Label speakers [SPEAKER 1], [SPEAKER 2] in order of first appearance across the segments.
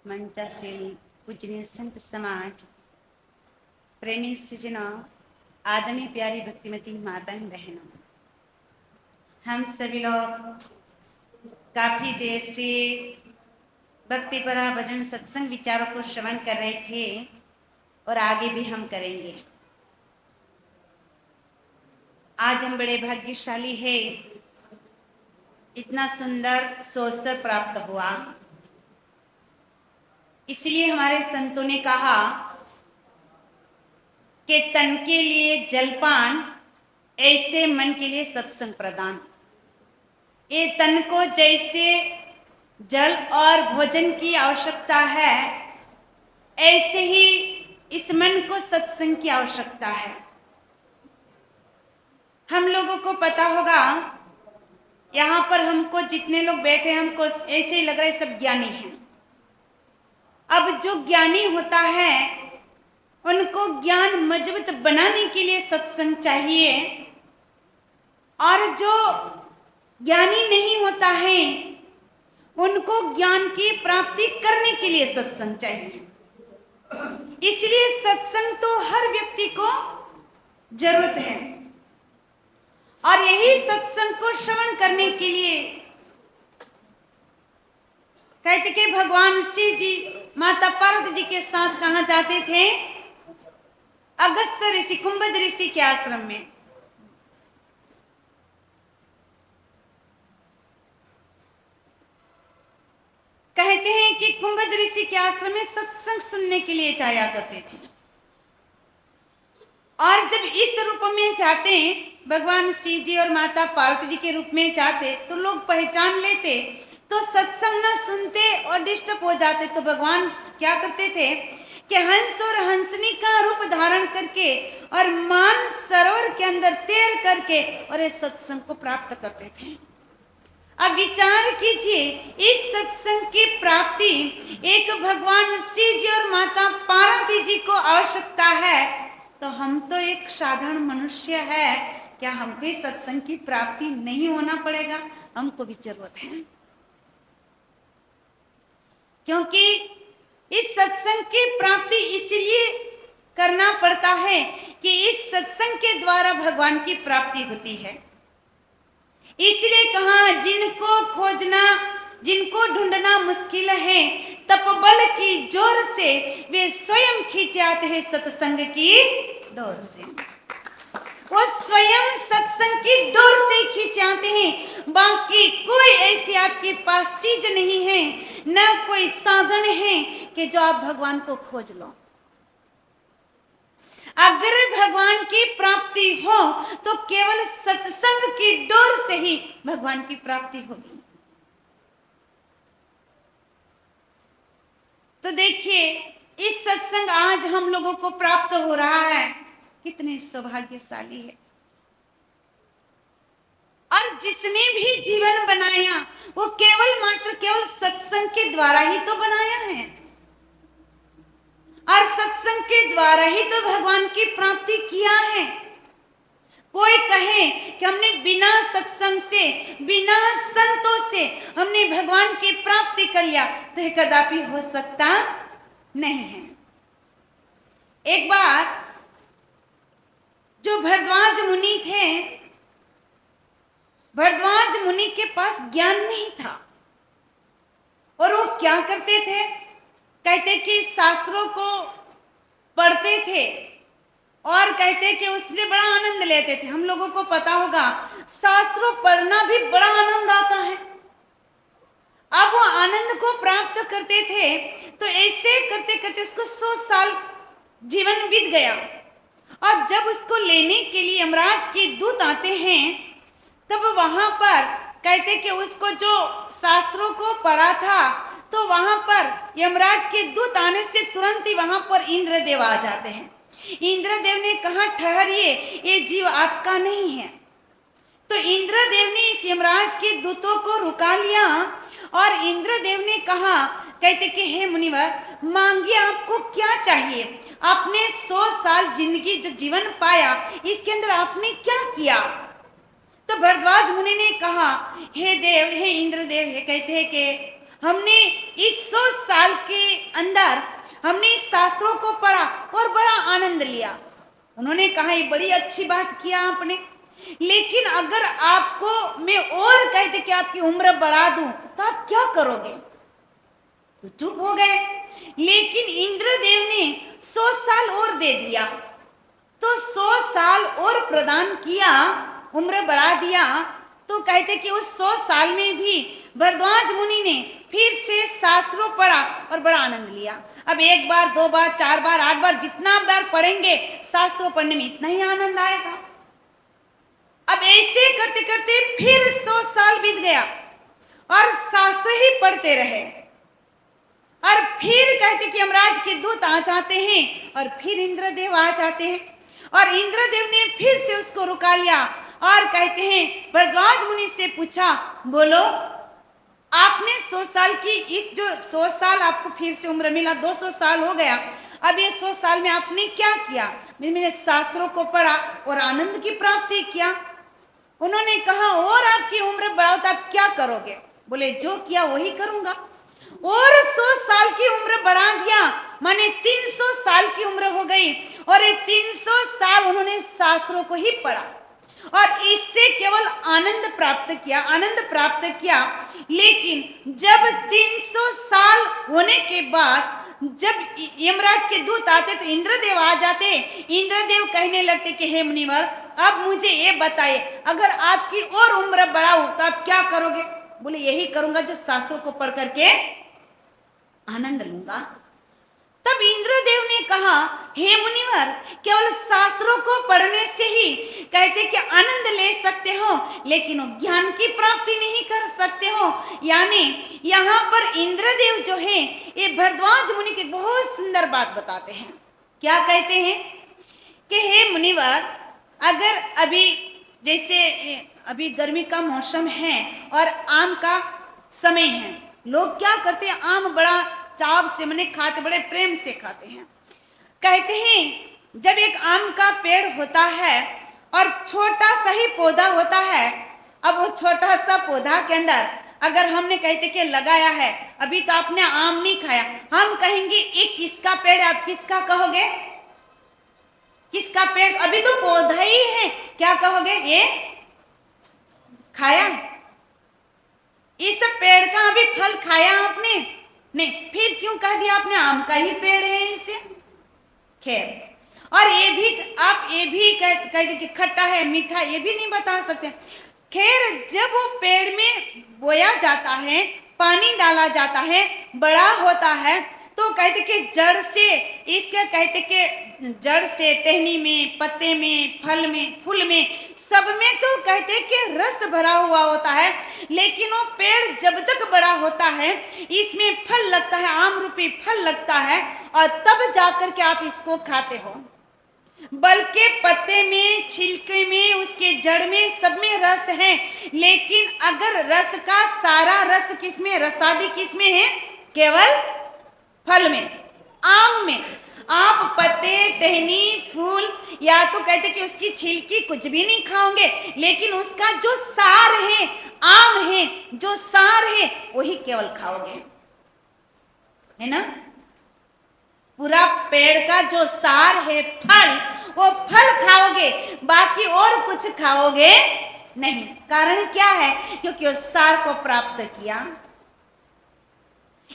[SPEAKER 1] मंचासीन पूजनीय संत समाज, प्रेमी सज्जनों, आदरणीय प्यारी भक्तिमती माताएं बहनों, हम सभी लोग काफी देर से भक्तिपरा भजन सत्संग विचारों को श्रवण कर रहे थे और आगे भी हम करेंगे। आज हम बड़े भाग्यशाली है, इतना सुंदर अवसर प्राप्त हुआ। इसलिए हमारे संतों ने कहा कि तन के लिए जलपान, ऐसे मन के लिए सत्संग प्रदान। ये तन को जैसे जल और भोजन की आवश्यकता है, ऐसे ही इस मन को सत्संग की आवश्यकता है। हम लोगों को पता होगा, यहाँ पर हमको जितने लोग बैठे हमको ऐसे ही लग रहा है सब ज्ञानी हैं। अब जो ज्ञानी होता है उनको ज्ञान मजबूत बनाने के लिए सत्संग चाहिए, और जो ज्ञानी नहीं होता है उनको ज्ञान की प्राप्ति करने के लिए सत्संग चाहिए। इसलिए सत्संग तो हर व्यक्ति को जरूरत है, और यही सत्संग को श्रवण करने के लिए कहते कि भगवान शिव जी माता पार्वती जी के साथ कहाँ जाते थे? अगस्त ऋषि, कुंभज ऋषि के आश्रम में। कहते हैं कि कुंभज ऋषि के आश्रम में सत्संग सुनने के लिए जाया करते थे, और जब इस रूप में जाते, भगवान शिव जी और माता पार्वती जी के रूप में जाते, तो लोग पहचान लेते, तो सत्संग न सुनते और डिस्टर्ब हो जाते। तो भगवान क्या करते थे कि हंस और हंसनी का रूप धारण करके और मान सरोवर के अंदर तैर करके और इस सत्संग को प्राप्त करते थे। अब विचार कीजिए, इस सत्संग की प्राप्ति एक भगवान शिव जी और माता पार्वती जी को आवश्यकता है, तो हम तो एक साधारण मनुष्य है, क्या हमको इस सत्संग की प्राप्ति नहीं होना पड़ेगा? हमको भी जरूरत है, क्योंकि इस सत्संग की प्राप्ति इसलिए करना पड़ता है कि इस सत्संग के द्वारा भगवान की प्राप्ति होती है। इसलिए कहा, जिनको खोजना, जिनको ढूंढना मुश्किल है, तपबल की जोर से वे स्वयं खींचे आते हैं सत्संग की डोर से। वो स्वयं सत्संग की डोर से खींचे आते हैं। बाकी कोई ऐसी आपके पास चीज नहीं है, न कोई साधन है कि जो आप भगवान को खोज लो। अगर भगवान की प्राप्ति हो तो केवल सत्संग की डोर से ही भगवान की प्राप्ति होगी। तो देखिए, इस सत्संग आज हम लोगों को प्राप्त हो रहा है, कितने सौभाग्यशाली है। और जिसने भी जीवन बनाया वो केवल सत्संग के द्वारा ही तो बनाया है, और सत्संग के द्वारा ही तो भगवान की प्राप्ति किया है। कोई कहे कि हमने बिना सत्संग से, बिना संतों से हमने भगवान की प्राप्ति कर लिया, तो यह कदापि हो सकता नहीं है। एक बार जो भरद्वाज मुनि थे, भरद्वाज मुनि के पास ज्ञान नहीं था, और वो क्या करते थे? कहते कि शास्त्रों को पढ़ते थे और कहते कि उससे बड़ा आनंद लेते थे। हम लोगों को पता होगा, शास्त्रों पढ़ना भी बड़ा आनंद आता है। अब वो आनंद को प्राप्त करते थे, तो ऐसे करते करते उसको 100 साल जीवन बीत गया, और जब उसको लेने के लिए यमराज के दूत आते हैं, तब वहां पर कहते कि उसको जो शास्त्रों को पढ़ा था, तो वहां पर यमराज के दूत आने से तुरंत ही वहां पर इंद्रदेव आ जाते हैं। इंद्रदेव ने कहा, ठहरिए, ये जीव आपका नहीं है। तो इंद्रदेव ने इस यमराज के दूतों को रुका लिया, और इंद्रदेव ने कहा, कहते कि हे मुनिवर, मांगिए, आपको क्या चाहिए? आपने 100 साल जिंदगी जो जीवन पाया, इसके अंदर आपने क्या किया? तो भरद्वाज मुनि ने कहा, हे देव, हे इंद्रदेव, हे कहते हैं कि हमने इस 100 साल के अंदर हमने इस शास्त्रों को पढ़ा और बड़ा आनंद लिया। उन्होंने कहा ये बड़ी अच्छी बात किया आपने, लेकिन अगर आपको मैं और कहते कि आपकी उम्र बढ़ा दूं तो आप क्या करोगे? तो चुप हो गए। लेकिन इंद्रदेव ने 100 साल और दे दिया, तो 100 साल और प्रदान किया, उम्र बढ़ा दिया। तो कहते कि उस 100 साल में भी भरद्वाज मुनि ने फिर से शास्त्रों पढ़ा और बड़ा आनंद लिया। अब 1 बार 2 बार 4 बार 8 बार जितना बार पढ़ेंगे शास्त्रों पढ़ने में इतना ही आनंद आएगा। अब ऐसे करते करते फिर 100 साल बीत गया और शास्त्र ही पढ़ते रहे। और फिर कहते कि यमराज के दूत आ जाते हैं और फिर इंद्रदेव आ जाते हैं और इंद्रदेव ने फिर से उसको रुका लिया और कहते हैं भरद्वाज मुनि से पूछा, बोलो आपने 100 साल की इस जो 100 साल आपको फिर से उम्र मिला, 200 साल हो गया, अब ये 100 साल में आपने क्या किया? मैंने शास्त्रों को पढ़ा और आनंद की प्राप्ति किया। उन्होंने कहा और आपकी उम्र बढ़ाओ तो आप क्या करोगे? बोले जो किया वही करूंगा। और 100 साल की उम्र बढ़ा दिया, माने 300 साल की उम्र हो गई और ये 300 साल उन्होंने शास्त्रों को ही पढ़ा और इससे केवल आनंद प्राप्त किया। लेकिन जब 300 साल होने के बाद जब यमराज के दूत आते तो इंद्रदेव आ जाते। इंद्रदेव कहने लगते कि हे मुनिवर, अब मुझे ये बताइए, अगर आपकी और उम्र बढ़ाऊं तो आप क्या करोगे? बोले यही करूंगा जो शास्त्रों को पढ़ करके आनंद लूंगा। तब इंद्रदेव ने कहा, हे मुनिवर, केवल शास्त्रों को पढ़ने से ही कहते कि आनंद ले सकते हो, लेकिन ज्ञान की प्राप्ति नहीं कर सकते हो। यानी यहाँ पर इंद्रदेव जो है ये भरद्वाज मुनि की बहुत सुंदर बात बताते हैं। क्या कहते हैं कि हे मुनिवर, अगर अभी जैसे अभी गर्मी का मौसम है और आम का समय है, लोग क्या करते हैं, आम बड़ा चाव से मने खाते, बड़े प्रेम से खाते हैं। कहते हैं जब एक आम का पेड़ होता है और छोटा सा ही पौधा होता है, अब वो छोटा सा पौधा के अंदर अगर हमने कहते कि लगाया है, अभी तो आपने आम नहीं खाया, हम कहेंगे ये किसका पेड़ है? आप किसका कहोगे? किसका पेड़? अभी तो पौधा ही है, क्या कहोगे? ये खाया, इस पेड़ का अभी फल खाया आपने नहीं, फिर क्यों कह दिया आपने आम का ही पेड़ है इसे? खैर, और ये भी आप ये भी कह दे कि खट्टा है मीठा, ये भी नहीं बता सकते। खैर, जब वो पेड़ में बोया जाता है, पानी डाला जाता है, बड़ा होता है, तो कहते कि जड़ से इसके कहते कि जड़ से टहनी में, पत्ते में, फल में, फूल में, सब में तो कहते कि रस भरा हुआ होता है। लेकिन वो पेड़ जब तक बड़ा होता है, इसमें फल लगता है, आम रूपी फल लगता है, और तब जाकर के आप इसको खाते हो। बल्कि पत्ते में, छिलके में, उसके जड़ में, सब में रस है। लेकिन अगर रस का सारा रस किसमें, रसादी किसमें है? केवल फल में, आम में। आप पत्ते, टहनी, फूल या तो कहते कि उसकी छिलकी कुछ भी नहीं खाओगे, लेकिन उसका जो सार है, आम है, जो सार है, वही केवल खाओगे, है ना? पूरा पेड़ का जो सार है, फल, वो फल खाओगे, बाकी और कुछ खाओगे नहीं। कारण क्या है? क्योंकि उस सार को प्राप्त किया।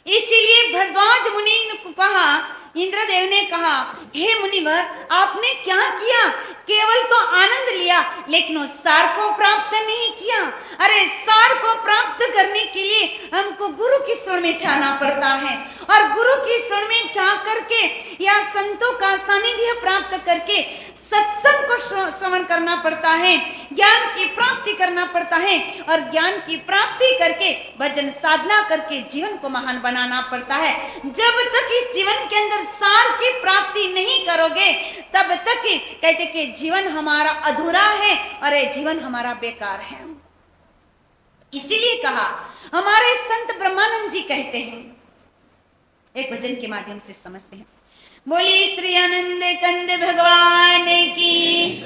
[SPEAKER 1] इसीलिए भरद्वाज मुनि को कहा, इंद्रदेव ने कहा, हे मुनिवर, आपने क्या किया? केवल तो आनंद लिया, लेकिन उस सार को प्राप्त नहीं किया। अरे सार को प्राप्त करने के लिए हमको गुरु की शरण में जाना पड़ता है, और गुरु की शरण में जा करके या संतों का सानिध्य प्राप्त करके सत्संग को श्रवण करना पड़ता है, ज्ञान की प्राप्ति करना पड़ता है, और ज्ञान की प्राप्ति करके भजन साधना करके जीवन को महान बनाना पड़ता है। जब तक इस जीवन के अंदर सार की प्राप्ति नहीं करोगे, तब तक कहते कि जीवन हमारा अधूरा है और ये जीवन हमारा बेकार है। इसीलिए कहा, हमारे संत ब्रह्मानंद जी कहते हैं, एक भजन के माध्यम से समझते हैं। बोली श्री आनंद कंद भगवान की।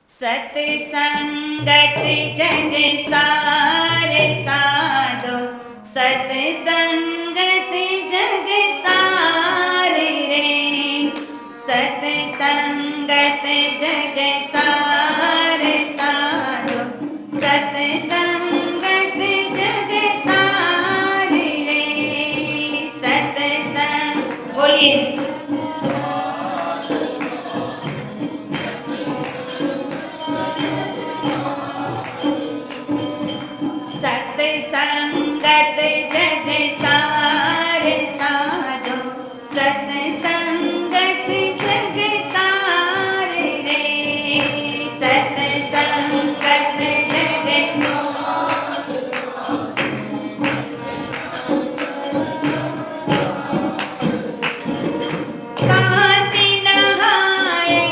[SPEAKER 1] सत्संगत जग सार साधो, सतसंगत जग सारे रे, सतसंगत जग सारे साधु, सतसंगत जग सारे रे, सतसंग बोलिए। सतसंगत जग सारे साधु, सतसंगत जग सारे रे, सतसंगत जग काशी नहाए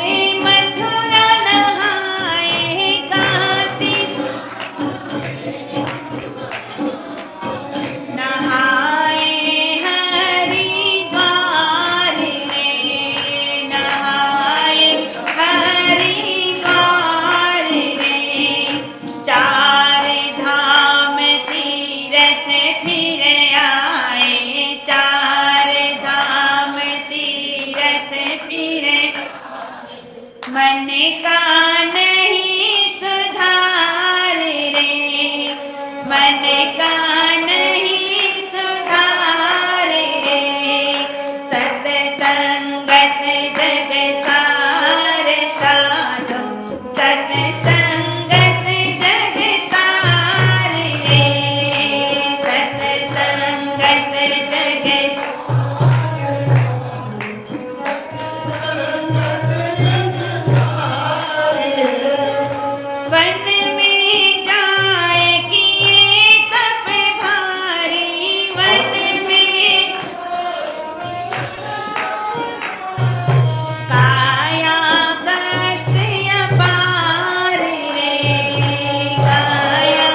[SPEAKER 1] मथुरा नहाए, काशी नहाए हरिद्वार रे, नहाए हरिद्वार रे, चार धाम तीरथ फिर आए, चार धाम तीरथ फिर मन का नहीं सुधार रे, मन का नहीं सुधार रे, सतसंगत जग सारे साधु, सतसंगत जग सारे रे, सतसंगत जग वन में जाए किए तप भारी, वन में काया कष्ट अपार रे, काया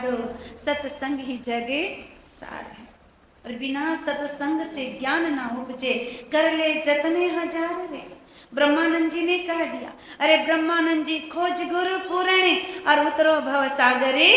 [SPEAKER 1] दो, सत्संग ही जगे सार है। और बिना सत्संग से ज्ञान ना उपजे, कर ले जतने हजार रे। ब्रह्मानंद जी ने कह दिया, अरे ब्रह्मानंद जी खोज गुरु पूरणे, और उतरो भव सागरे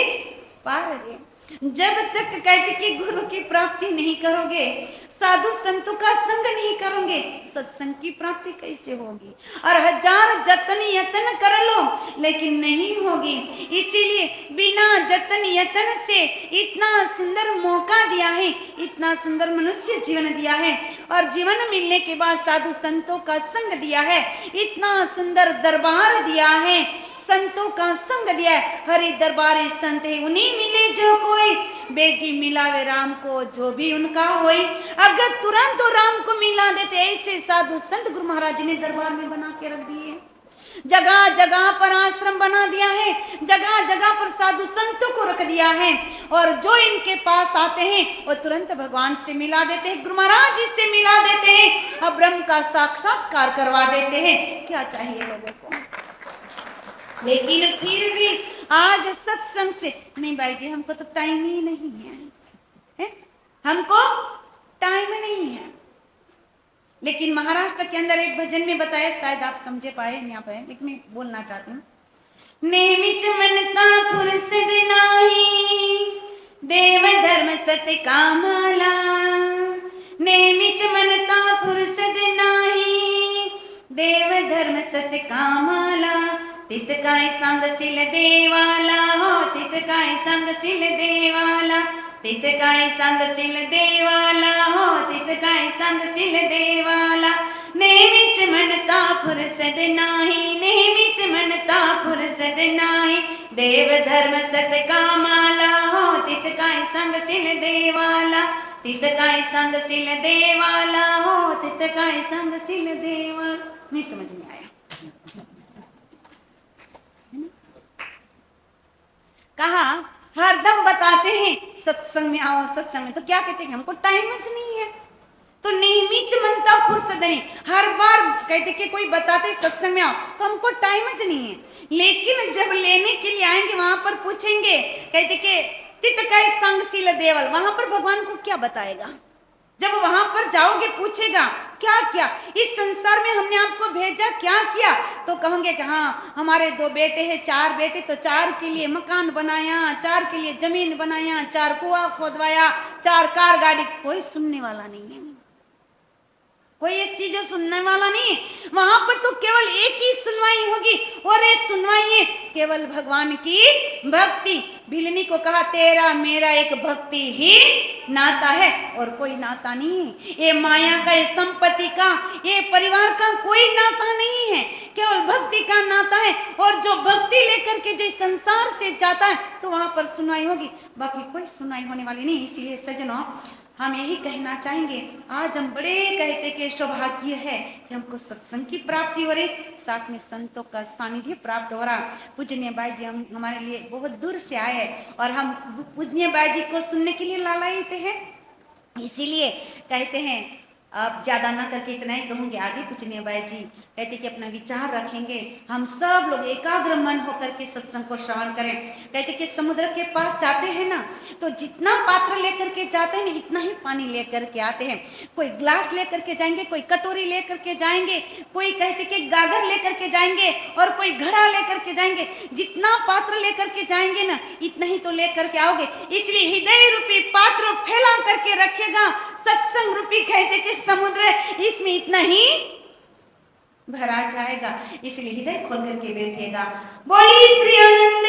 [SPEAKER 1] पार रे। जब तक कहते कि गुरु की प्राप्ति नहीं करोगे, साधु संतों का संग नहीं करोगे, सत्संग की प्राप्ति कैसे होगी। और हजार जतन यतन कर लो लेकिन नहीं होगी। इसीलिए बिना जतन यतन से इतना सुंदर मौका दिया है, इतना सुंदर मनुष्य जीवन दिया है, और जीवन मिलने के बाद साधु संतों का संग दिया है, इतना सुंदर दरबार दिया है, संतों का संग दिया है। हरि दरबारी संत है उन्हीं मिले जो कोई, बेगी मिलावे राम को जो भी उनका होई। अगर तुरंत तो राम को मिला देते, ऐसे साधु संत गुरु महाराज ने दरबार में बना के रख दिए। जगह जगह पर आश्रम बना दिया है, जगह जगह पर साधु संतों को रख दिया है, और जो इनके पास आते हैं वो तुरंत भगवान से मिला देते हैं, गुरु महाराज जी से मिला देते हैं, और ब्रह्म का साक्षात्कार करवा देते हैं। क्या चाहिए लोगों को। लेकिन फिर भी आज सत्संग से नहीं, भाई जी हमको तो टाइम ही नहीं है, हमको टाइम नहीं है। लेकिन महाराष्ट्र के अंदर एक भजन में बताया, शायद आप समझे पाए यहाँ पे, लेकिन मैं बोलना चाहती हूँ। नेमिच मनता फुर्सत नाही, देव धर्म सत्य कामाला। नेमिच मनता फुर्सत नाही, देव धर्म सत्य कामाला। तित काय सांगशील देवाला हो, तित काय सांगशील देवाला। तित काय सांगशील देवाला हो, तित काय सांगशील देवाला। नेहमीच म्हणता फुरसत नाही, नेहमीच म्हणता फुरसत नाही, देव धर्म सत कामाला हो, तित काय सांगशील देवाला। तित काय सांगशील देवाला हो, तित काय सांगशील देवाला। नहीं समझ में आया। कहा हरदम बताते हैं सत्संग में आओ, सत्संग में, तो क्या कहते हैं हमको टाइम नहीं है, तो नेहमीच मनता फुर्सत नहीं। हर बार कहते कि कोई बताते सत्संग में आओ तो हमको टाइम नहीं है, लेकिन जब लेने के लिए आएंगे वहां पर पूछेंगे, कहते कि तित काय संगशील देवल, वहां पर भगवान को क्या बताएगा। जब वहां पर जाओगे पूछेगा क्या क्या इस संसार में हमने आपको भेजा, क्या किया, तो कहोगे कि हाँ हमारे 2 बेटे हैं, 4 बेटे, तो 4 के लिए मकान बनाया, 4 के लिए जमीन बनाया, 4 कुआं खोदवाया, 4 कार गाड़ी। कोई सुनने वाला नहीं है, कोई इस चीजें सुनने वाला नहीं है। वहां पर तो केवल एक ही सुनवाई होगी, और ये सुनवाई है केवल भगवान की भक्ति। भिलनी को कहा तेरा मेरा एक भक्ति ही नाता है, और कोई नाता नहीं है। ये माया का, ये संपत्ति का, ये परिवार का कोई नाता नहीं है, केवल भक्ति का नाता है। और जो भक्ति लेकर के जो संसार से जाता है तो वहां पर सुनवाई होगी, बाकी कोई सुनवाई होने वाली नहीं। इसीलिए सज्जनों हम यही कहना चाहेंगे, आज हम बड़े कहते कि सौभाग्य है कि हमको सत्संग की प्राप्ति हो रही, साथ में संतों का सानिध्य प्राप्त हो रहा। पूजनीय बाई जी हम हमारे लिए बहुत दूर से आए हैं, और हम पूजनीय बाई जी को सुनने के लिए लालायित हैं। इसीलिए कहते हैं, अब ज़्यादा ना करके इतना ही कहूँगी, आगे पूजनीय बाई जी कहते कि अपना विचार रखेंगे, हम सब लोग एकाग्र मन होकर के सत्संग को श्रवण करें। कहते कि समुद्र के पास जाते हैं ना, तो जितना पात्र लेकर के जाते हैं ना, इतना ही पानी लेकर के आते हैं। कोई ग्लास लेकर के जाएंगे, कोई कटोरी लेकर के जाएंगे, कोई कहते कि गागर लेकर के जाएंगे, और कोई घड़ा लेकर के जाएंगे। जितना पात्र लेकर के जाएंगे ना, इतना ही तो लेकर के आओगे। इसलिए हृदय रूपी पात्र फैला करके रखेगा, सत्संग रूपी कहते कि समुद्र, इसमें इतना ही भरा जाएगा। इसलिए हृदय खोल करके बैठेगा। बोली श्री आनंद